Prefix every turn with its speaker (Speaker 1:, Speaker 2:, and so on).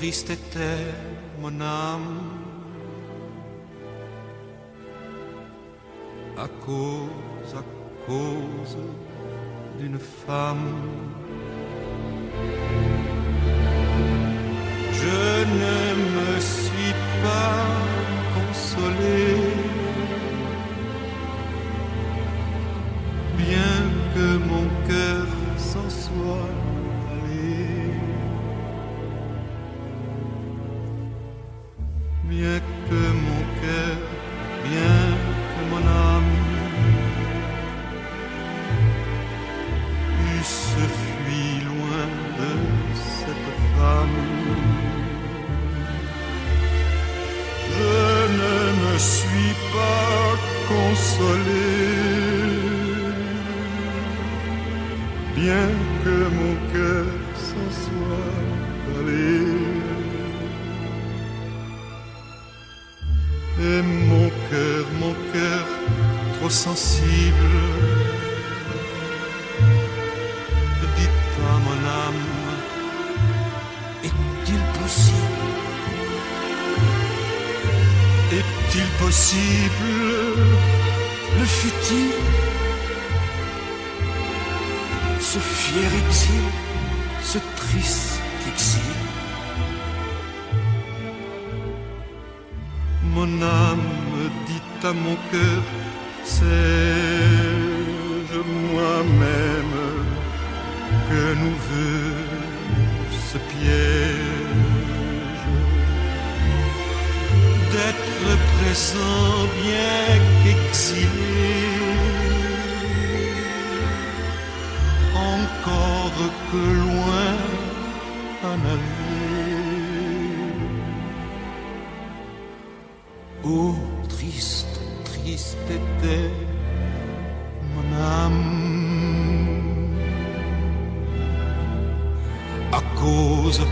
Speaker 1: triste était mon âme à cause d'une femme. Je ne me suis pas consolé, bien que mon cœur s'en soit allé, bien que mon cœur, bien que mon âme eusse fui loin de cette femme. Je ne me suis pas consolé, bien que mon cœur s'en soit allé. Et mon cœur, trop sensible, dit à mon âme, est-il possible? Est-il possible? Le fut-il? Ce fier exil, ce triste exil. Mon âme dit à mon cœur, c'est-je moi-même que nous veut ce piège d'être présent bien qu'exilé, encore que loin en aller. Oh, triste, triste était mon âme à cause